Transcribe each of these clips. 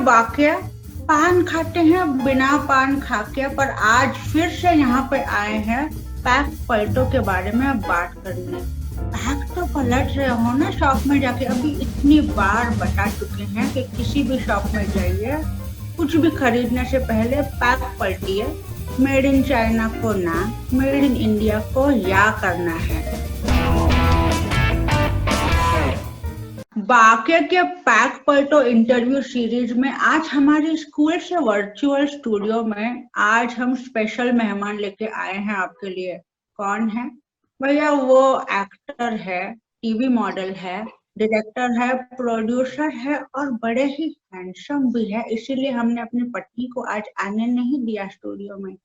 वाकया पान खाते हैं बिना पान खाके, पर आज फिर से यहाँ पे आए हैं पैक पलटों के बारे में बात करने। पैक तो पलट रहे हो ना शॉप में जाके, अभी इतनी बार बता चुके हैं कि किसी भी शॉप में जाइए, कुछ भी खरीदने से पहले पैक पलटिए। मेड इन चाइना को ना, मेड इन इंडिया को या करना है। वाकया के पैक पलटो इंटरव्यू सीरीज में आज हमारे स्कूल से वर्चुअल स्टूडियो में आज हम स्पेशल मेहमान लेके आए हैं आपके लिए। कौन है भैया? वो एक्टर है, टीवी मॉडल है, डायरेक्टर है, प्रोड्यूसर है और बड़े ही हैंडसम भी है। इसीलिए हमने अपनी पत्नी को आज आने नहीं दिया स्टूडियो में।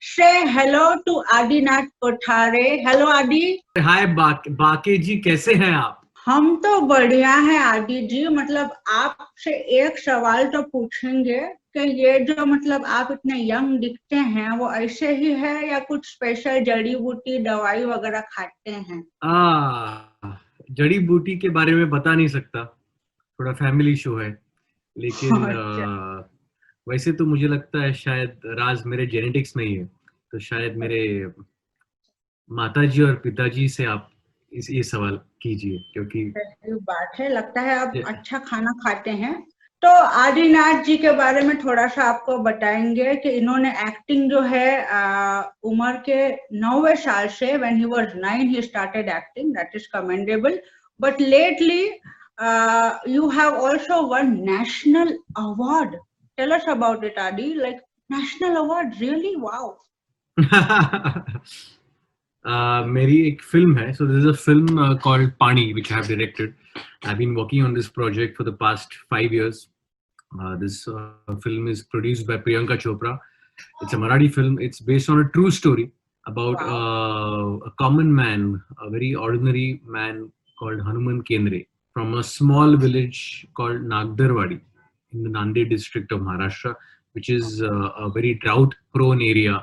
से hello to Adinath Kothare. Hello Adi. Hi बाके जी, कैसे हैं आप? हम तो बढ़िया हैं आदि जी। मतलब आपसे एक सवाल तो पूछेंगे कि ये जो मतलब आप इतने यंग दिखते हैं वो ऐसे ही है या कुछ स्पेशल जड़ी बूटी दवाई वगैरह खाते हैं? जड़ी बूटी के बारे में बता नहीं सकता, थोड़ा फैमिली शो है, लेकिन अच्छा। वैसे तो मुझे लगता है शायद राज मेरे जेनेटिक्स में ही है, तो शायद मेरे माताजी और पिताजी से आप ये सवाल कीजिए, क्योंकि बात है, लगता है आप अच्छा खाना खाते हैं। तो आदिनाथ जी के बारे में थोड़ा सा आपको बताएंगे कि इन्होंने एक्टिंग जो है उम्र के 9वें साल से, when he was 9 he started acting, that is commendable, but lately you have also won national award. Tell us about it, Adi. Like national award, really? Wow. मेरी एक फिल्म है, so this is a film called Pani, which I have directed. I've been working on this project for the past 5 years. This film is produced by Priyanka Chopra. It's a Marathi film. It's based on a true story about a common man, a very ordinary man called Hanuman Kendre from a small village called Nagdarwadi in the Nanded district of Maharashtra, which is a very drought-prone area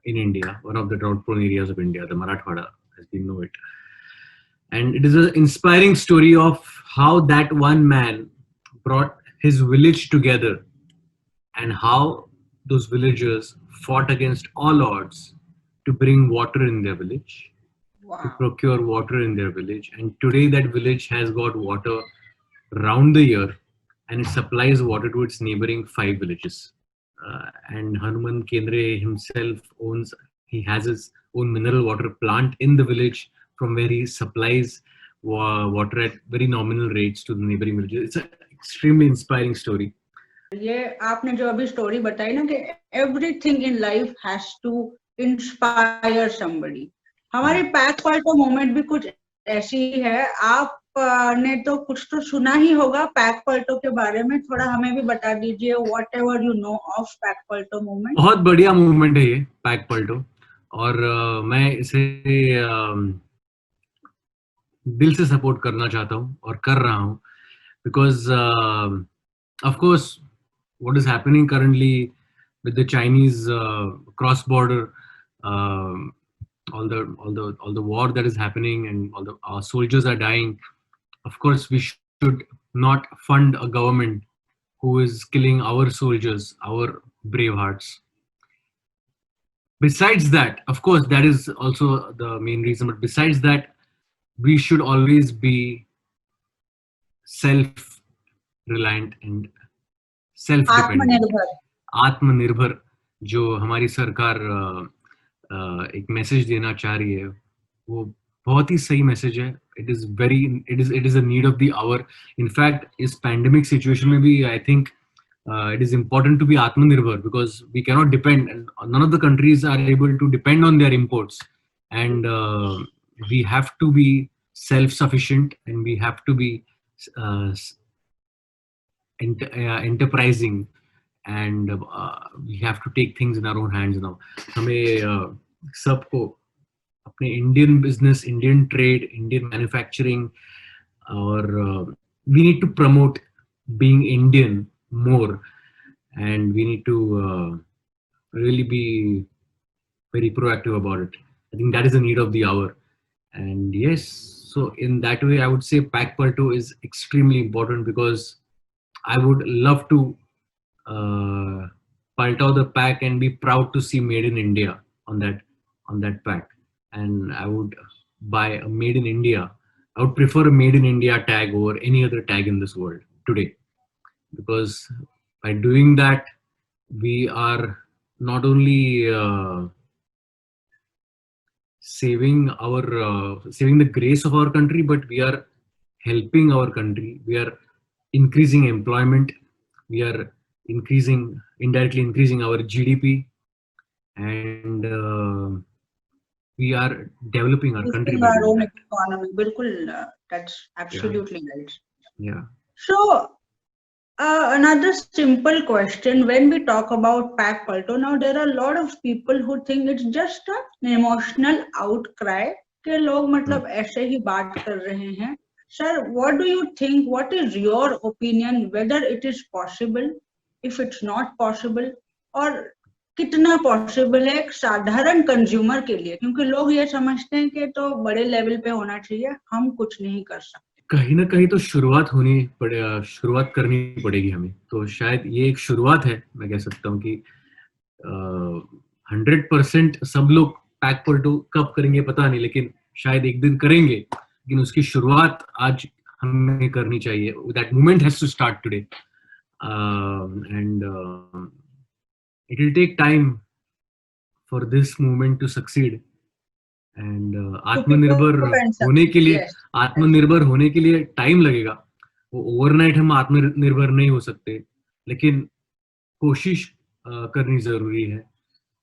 in India, one of the drought-prone areas of India, the Marathwada, as we know it. And it is an inspiring story of how that one man brought his village together and how those villagers fought against all odds to bring water in their village, to procure water in their village. And today that village has got water round the year, and it supplies water to its neighboring 5 villages. And Hanuman Kendre himself he has his own mineral water plant in the village from where he supplies water at very nominal rates to the neighboring villages. It's an extremely inspiring story. ये आपने जो अभी story बताई ना कि everything in life has to inspire somebody, हमारी पैक पलटो मोमेंट भी कुछ ऐसी है। आपने तो कुछ तो सुना ही होगा पैक पलटो के बारे में, थोड़ा हमें भी बता दीजिए whatever you know of pack पलटो मूवमेंट। बहुत बढ़िया मूवमेंट है ये पैक पलटो, और मैं इसे दिल से सपोर्ट करना चाहता हूँ और कर रहा हूँ, because of course what is happening currently with the Chinese cross border, all the war that is happening, and our soldiers are dying. Of course, we should not fund a government who is killing our soldiers, our brave hearts. Besides that, of course, that is also the main reason, but besides that, we should always be self-reliant and self dependent, आत्मनिर्भर, जो हमारी सरकार एक message देना चाह रही है, वो बहुत ही सही मैसेज है. It is a need of the hour. In fact इस पैंडेमिक सिचुएशन में भी I think it is important to be atmanirbhar, because we cannot depend, none of the countries are able to depend on their imports, and we have to be self-sufficient, and we have to be enterprising, and we have to take things in our own hands now. हमें सबको अपने Indian business, Indian trade, Indian manufacturing, और we need to promote being Indian more, and we need to really be very proactive about it. I think that is the need of the hour. And yes, so in that way I would say Pack Palto is extremely important, because I would love to paltao the pack and be proud to see Made in India on that pack, and I would buy a Made in India. I would prefer a Made in India tag over any other tag in this world today, because by doing that we are not only saving the grace of our country, but we are helping our country. We are increasing employment. We are indirectly increasing our GDP, and we are developing our country Boosting by our doing own that. economy. बिल्कुल, that's Yeah, absolutely right. yeah. So, another simple question: when we talk about pack palto, now there are a lot of people who think it's just an emotional outcry कि लोग मतलब ऐसे ही बात कर रहे हैं. Sir, what do you think? What is your opinion? Whether it is possible, if it's not possible, और कितना पॉसिबल है एक साधारण कंज्यूमर के लिए, क्योंकि लोग ये समझते हैं कि तो बड़े लेवल पे होना चाहिए, हम कुछ नहीं कर सकते. कहीं ना कहीं तो शुरुआत करनी पड़ेगी हमें. तो शायद ये एक शुरुआत है. मैं कह सकता हूँ कि 100% सब लोग पैक पलटो कब करेंगे पता नहीं, लेकिन शायद एक दिन करेंगे. लेकिन उसकी शुरुआत आज हमें करनी चाहिए. That movement has to start today, and it will take time for this movement to succeed. And आत्मनिर्भर होने के लिए टाइम लगेगा. वो ओवरनाइट हम आत्मनिर्भर नहीं हो सकते, लेकिन कोशिश करनी जरूरी है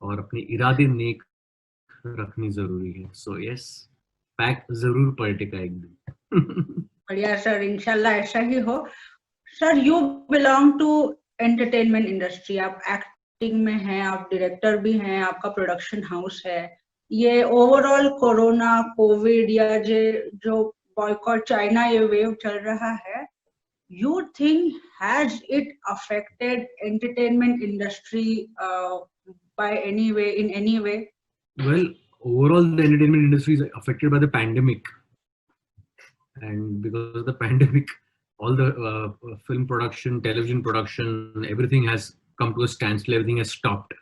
और अपने इरादे नेक रखनी जरूरी है. सो यस, पैक जरूर पलटेगा एक दिन. बढ़िया सर, इंशाल्लाह ऐसा ही हो. Sir, you belong to entertainment industry, आप एक्टिंग में हैं, आप डायरेक्टर भी हैं, आपका प्रोडक्शन हाउस है. ये ओवरऑल कोरोना, कोविड या जो बॉयकॉट चाइना ये वेव चल रहा है, you think has it affected entertainment industry by any way, in any way? Well, overall the entertainment industry is affected by the pandemic, and because of the pandemic all the film production, television production, everything has come to a standstill. Everything has stopped.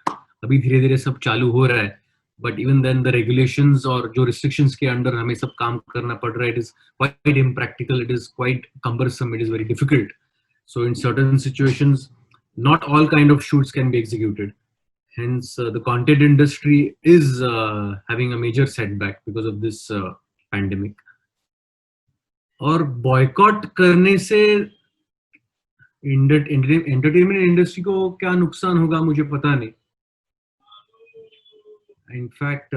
अभी धीरे धीरे सब चालू हो रहा है, but even then the regulations और जो restrictions के अंडर हमें सब काम करना पड़ रहा है, it is quite impractical, it is quite cumbersome, it is very difficult. So in certain situations not all kind of shoots can be executed. Hence the content industry is having a major setback because of this pandemic. और boycott करने से entertainment industry को क्या नुकसान होगा मुझे पता नहीं. इनफैक्ट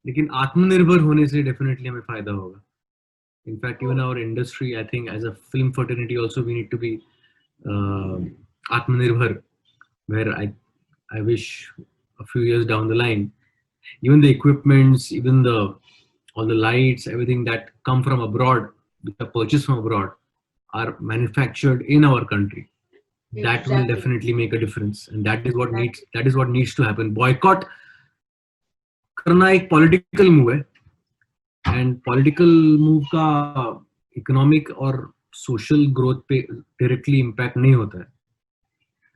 लेकिन आत्मनिर्भर होने से डेफिनेटली हमें फायदा होगा. In fact even our industry, I think as a film fraternity also we need to be atmanirbhar, where I wish a few years down the line even the equipments, even all the lights, everything that come from abroad, which are purchased from abroad, are manufactured in our country. That will definitely make a difference, and that is what needs to happen. Boycott करना एक political move है, and political move का economic और social growth पे directly impact नहीं होता है.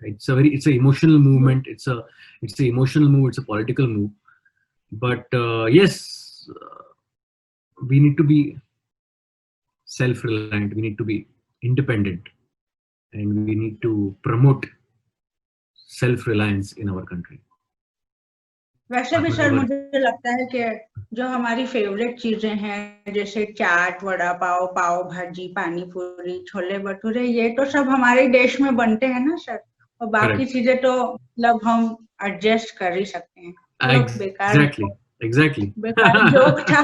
it's a emotional movement, it's a emotional move, it's a political move. But yes, we need to be self-reliant, we need to be independent, and we need to promote self-reliance in our country. वैसे भी sir मुझे लगता है कि जो हमारी favourite चीजें हैं, जैसे चाट, वड़ा पाव, पाव भाजी, पानी पूरी, छोले भटूरे, ये तो सब हमारे देश में बनते हैं ना सर, और बाकी चीजें तो मतलब हम एडजस्ट कर ही सकते हैं. एग्जैक्टली बेकार जोक था.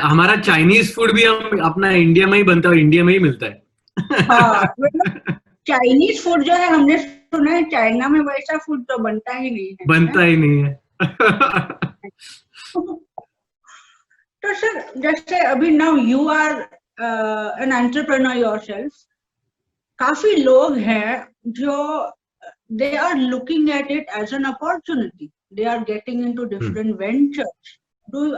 हमारा चाइनीज फूड भी हम अपना इंडिया में ही बनता है, इंडिया में ही मिलता है. चाइनीज फूड जो है, हमने सुना है चाइना में वैसा फूड तो बनता ही नहीं है. तो सर, जैसे अभी now you are an entrepreneur yourself, काफी लोग हैं जो they are looking at it as an opportunity, they are getting into different ventures,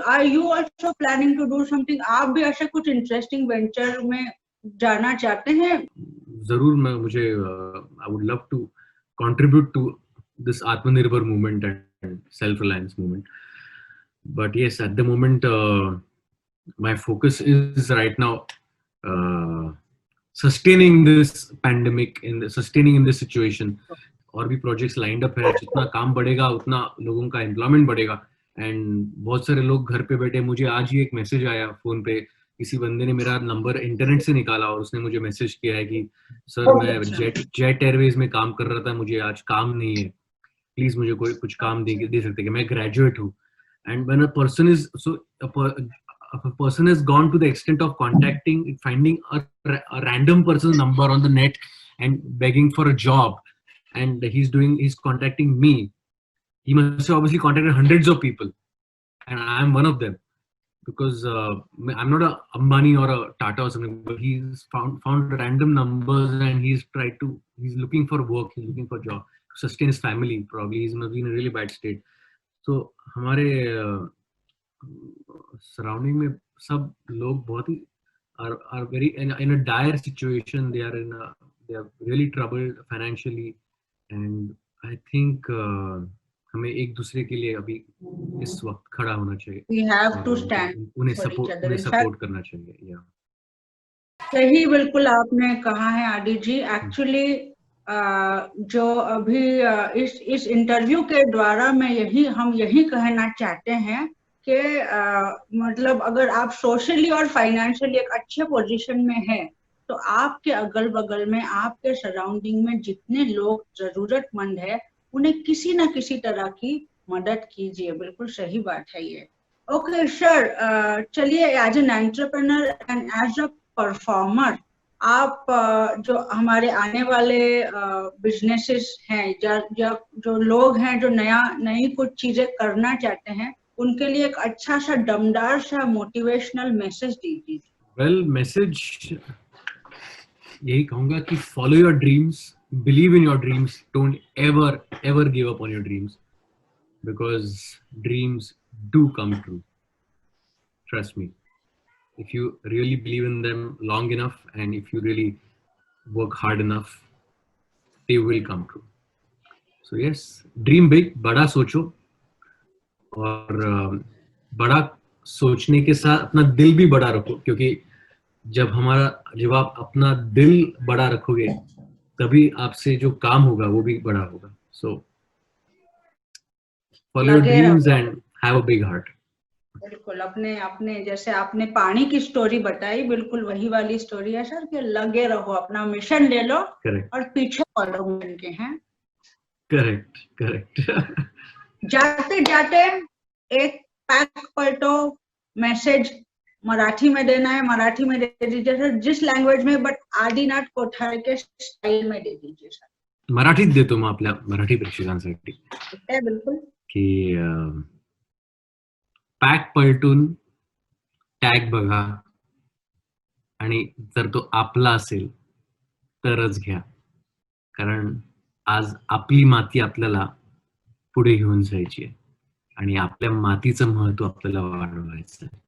Are you also planning to do something? आप भी ऐसे कुछ इंटरेस्टिंग वेंचर में जाना चाहते हैं? जरूर, मैं मुझे I would love to contribute to this atmanirbhar movement and self reliance movement, but yes, at the moment my focus is right now sustaining this pandemic, sustaining in this situation. और भी projects lined up है, जितना काम बढ़ेगा उतना लोगों का employment बढ़ेगा, एंड बहुत सारे लोग घर पे बैठे. मुझे आज ही एक मैसेज आया फोन पे, किसी बंदे ने मेरा नंबर इंटरनेट से निकाला और उसने मुझे मैसेज किया है कि सर मैं जेट एयरवेज में काम कर रहा था, मुझे आज काम नहीं है, प्लीज मुझे कोई कुछ काम दे सकते कि मैं ग्रेजुएट हूँ. And when a person is a person has gone to the extent of contacting, finding a random person's number on the net and begging for a job, and he's contacting me, he must have obviously contacted hundreds of people, and I am one of them, because I'm not a Ambani or a Tata or something, but he's found random numbers and he's looking for work, he's looking for job to sustain his family. Probably he's in a really bad state. So हमारे surrounding में सब लोग बहुत ही are very in a dire situation. They are really troubled financially, and I think हमें एक दूसरे के लिए अभी इस वक्त खड़ा होना चाहिए. We have to stand उन्हें सपोर्ट करना चाहिए. सही बिल्कुल आपने कहा है आदि जी. एक्चुअली जो अभी इस इंटरव्यू के द्वारा हम यही कहना चाहते हैं कि मतलब अगर आप सोशली और फाइनेंशियली एक अच्छे पोजीशन में हैं, तो आपके अगल बगल में, आपके सराउंडिंग में जितने लोग जरूरतमंद है, उन्हें किसी ना किसी तरह की मदद कीजिए. बिल्कुल सही बात है ये. ओके सर, चलिए, as an entrepreneur and as a performer, आप जो हमारे आने वाले बिजनेसेस हैं, जो लोग हैं जो नई कुछ चीजें करना चाहते हैं, उनके लिए एक अच्छा सा दमदार सा मोटिवेशनल मैसेज दीजिए. वेल, मैसेज यही कहूंगा कि follow your dreams, believe in your dreams, don't ever give up on your dreams, because dreams do come true. Trust me, if you really believe in them long enough and if you really work hard enough, they will come true. So yes, dream big, बड़ा सोचो, और बड़ा सोचने के साथ अपना दिल भी बड़ा रखो, क्योंकि जब आप अपना दिल बड़ा रखोगे तभी आपसे जो काम होगा वो भी बड़ा होगा. So follow your dreams and have a big heart. बिल्कुल, अपने जैसे आपने पानी की स्टोरी बताई, बिल्कुल वही वाली स्टोरी है सर, कि लगे रहो, अपना मिशन ले लो. Correct. और पीछे फॉलो करके हैं. करेक्ट. जाते जाते एक पैक पलटो मैसेज मराठी में देना है, मराठी में दे दीजिए सर, जिस लँग्वेज में, बट आदिनाथ कोठारे के स्टाईल में दे दीजिए सर. मराठीत देतो मग आपल्या मराठी प्रेक्षकांसाठी. बिल्कुल, की पॅक पलटून टॅग बघा, आणि जर तो आपला असेल तरच घ्या, कारण आज आपली माती आपल्याला पुढे घेऊन जायची आहे आणि आपल्या मातीचं महत्व आपल्याला वाढवायचं आहे.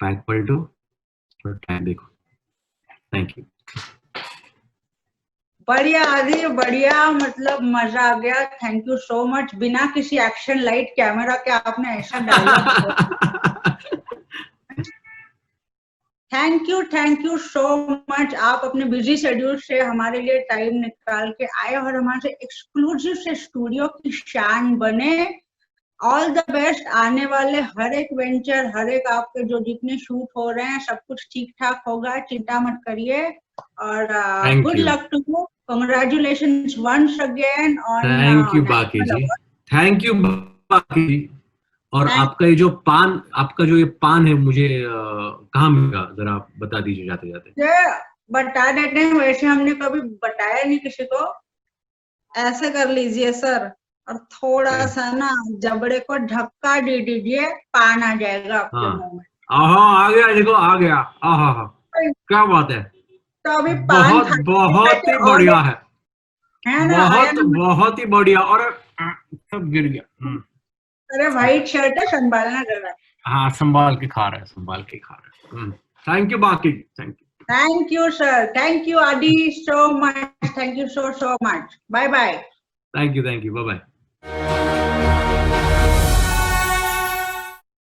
पॅक पलटो और टॅग देखो. थँक्यू. बढ़िया आदि, बढ़िया, मतलब मजा आ गया. Thank you so much. बिना किसी एक्शन लाइट कैमरा के आपने ऐसा dialogue. Thank you so much. आप अपने बिजी शेड्यूल से हमारे लिए टाइम निकाल के आए और हमारे एक्सक्लूसिव से स्टूडियो की शान बने. All the best. आने वाले हर एक वेंचर, हर एक आपके जो जितने शूट हो रहे हैं, सब कुछ ठीक ठाक होगा, चिंता मत करिए. और good luck to you. Congratulations once again on. Thank you बाकी जी. Thank you बाकी जी. और आपका ये जो पान है, मुझे कहाँ मिलेगा, जरा आप बता दीजिए जाते जाते. बता देते हैं, वैसे हमने कभी बताया नहीं किसी को. ऐसे कर लीजिए सर, और थोड़ा सा ना जबड़े को धक्का दे दीजिए, पान आ जाएगा आपके मुंह में. आ गया, देखो आ गया. क्या बात है. तो अभी बहुत ही बढ़िया है, बहुत ही बढ़िया. और सब गिर गया. अरे व्हाइट शर्ट है, संभालना जरा। हाँ, संभाल के खा रहा है, संभाल के खा रहा है। थैंक यू बाकी, thank you. Thank you sir, thank you Aadi so much, thank you so much, bye bye. Thank you, bye bye.